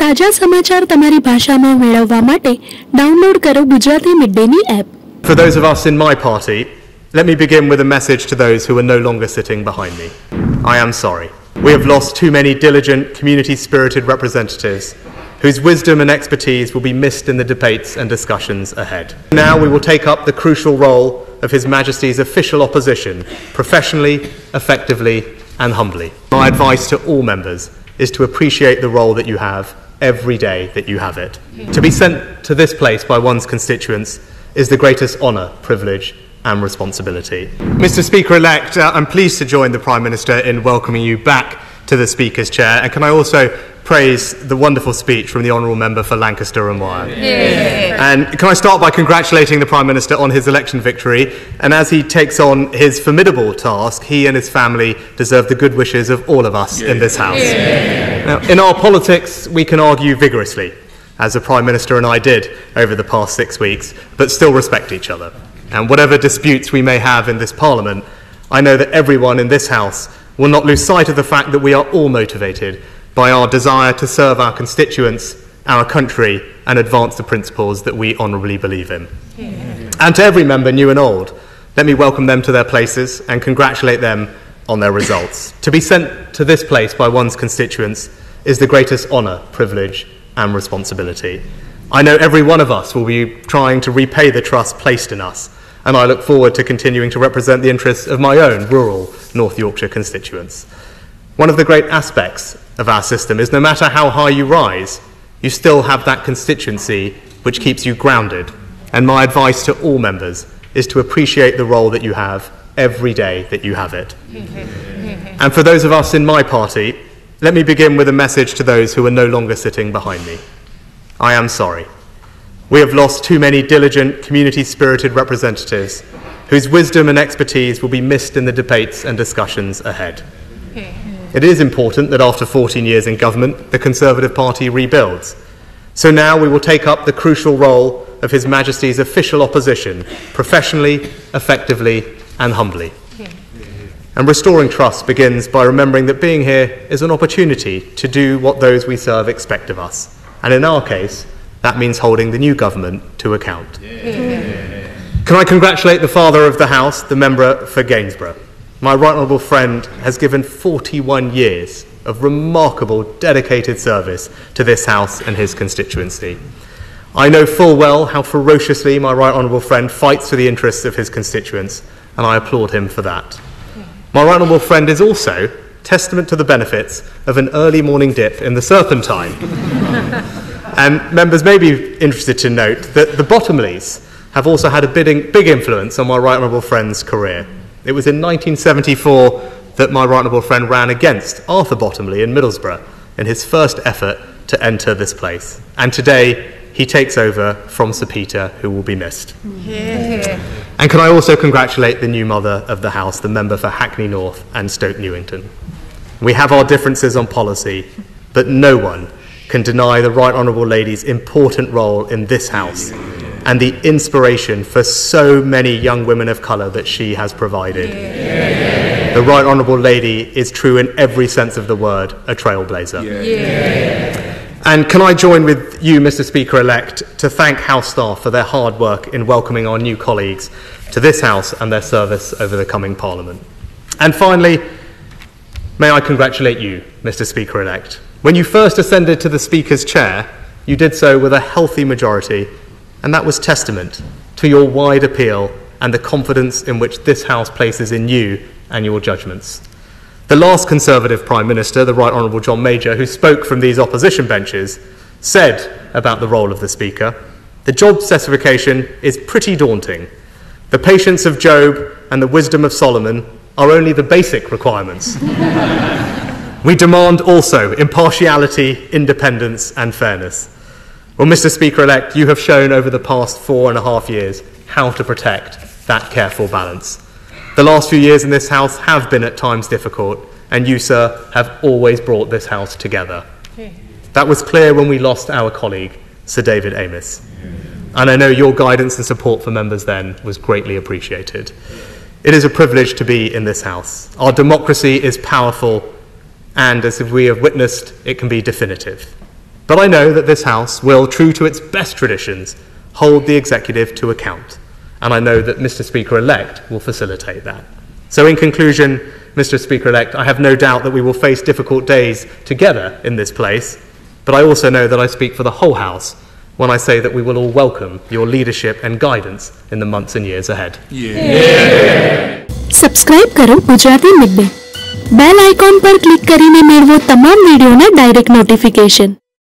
તાજા સમાચાર તમારી ભાષામાં મેળવવા માટે ડાઉનલોડ કરો Gujarati mid Danny app. For those of us in my party, let me begin with a message to those who are no longer sitting behind me. I am sorry. We have lost too many diligent, community-spirited representatives whose wisdom and expertise will be missed in the debates and discussions ahead. Now we will take up the crucial role of His Majesty's official opposition, professionally, effectively and humbly. My advice to all members is to appreciate the role that you have every day that you have it. To be sent to this place by one's constituents is the greatest honour, privilege and responsibility. Mr Speaker-elect, I'm pleased to join the Prime Minister in welcoming you back to the Speaker's chair, and can I also praise the wonderful speech from the Honourable Member for Lancaster and Wyre. Yeah. And can I start by congratulating the Prime Minister on his election victory, and as he takes on his formidable task, he and his family deserve the good wishes of all of us in this House. Yeah. Now, in our politics, we can argue vigorously, as the Prime Minister and I did over the past 6 weeks, but still respect each other. And whatever disputes we may have in this Parliament, I know that everyone in this House will not lose sight of the fact that we are all motivated by our desire to serve our constituents, our country, and advance the principles that we honourably believe in. Yeah. And to every member, new and old, let me welcome them to their places and congratulate them on their results. To be sent to this place by one's constituents is the greatest honour, privilege and responsibility. I know every one of us will be trying to repay the trust placed in us, and I look forward to continuing to represent the interests of my own rural North Yorkshire constituents. One of the great aspects of our system is no matter how high you rise, you still have that constituency which keeps you grounded. And my advice to all members is to appreciate the role that you have every day that you have it. And for those of us in my party, let me begin with a message to those who are no longer sitting behind me. I am sorry. We have lost too many diligent, community-spirited representatives whose wisdom and expertise will be missed in the debates and discussions ahead. It is important that after 14 years in government, the Conservative Party rebuilds. So now we will take up the crucial role of His Majesty's official opposition, professionally, effectively and humbly. And restoring trust begins by remembering that being here is an opportunity to do what those we serve expect of us. And in our case, that means holding the new government to account. Can I congratulate the Father of the House, the member for Gainsborough? My right honourable friend has given 41 years of remarkable, dedicated service to this House and his constituency. I know full well how ferociously my right honourable friend fights for the interests of his constituents, and I applaud him for that. My right honourable friend is also testament to the benefits of an early morning dip in the Serpentine. And members may be interested to note that the Bottomleys have also had a big influence on my right honourable friend's career. It was in 1974 that my right honourable friend ran against Arthur Bottomley in Middlesbrough in his first effort to enter this place. And today he takes over from Sir Peter, who will be missed. Yeah. And can I also congratulate the new mother of the House, the member for Hackney North and Stoke Newington. We have our differences on policy, but no one can deny the right honourable lady's important role in this House and the inspiration for so many young women of colour that she has provided. Yeah. The Right Honourable Lady is true in every sense of the word, a trailblazer. Yeah. And can I join with you, Mr Speaker-elect, to thank House staff for their hard work in welcoming our new colleagues to this House and their service over the coming Parliament. And finally, may I congratulate you, Mr Speaker-elect. When you first ascended to the Speaker's chair, you did so with a healthy majority, and that was testament to your wide appeal and the confidence in which this House places in you and your judgments. The last Conservative Prime Minister, the Right Honourable John Major, who spoke from these opposition benches, said about the role of the Speaker, "The job specification is pretty daunting. The patience of Job and the wisdom of Solomon are only the basic requirements. We demand also impartiality, independence and fairness." Well, Mr Speaker-elect, you have shown over the past 4.5 years how to protect that careful balance. The last few years in this House have been at times difficult, and you, sir, have always brought this House together. That was clear when we lost our colleague, Sir David Amess. And I know your guidance and support for members then was greatly appreciated. It is a privilege to be in this House. Our democracy is powerful, and as we have witnessed, it can be definitive. But I know that this House will, true to its best traditions, hold the executive to account. And I know that Mr. Speaker-elect will facilitate that. So in conclusion, Mr. Speaker-elect, I have no doubt that we will face difficult days together in this place, but I also know that I speak for the whole House when I say that we will all welcome your leadership and guidance in the months and years ahead. Subscribe કરો Gujarati midday. Bell icon પર click કરીને મેળવો તમામ વિડીયોના direct notification.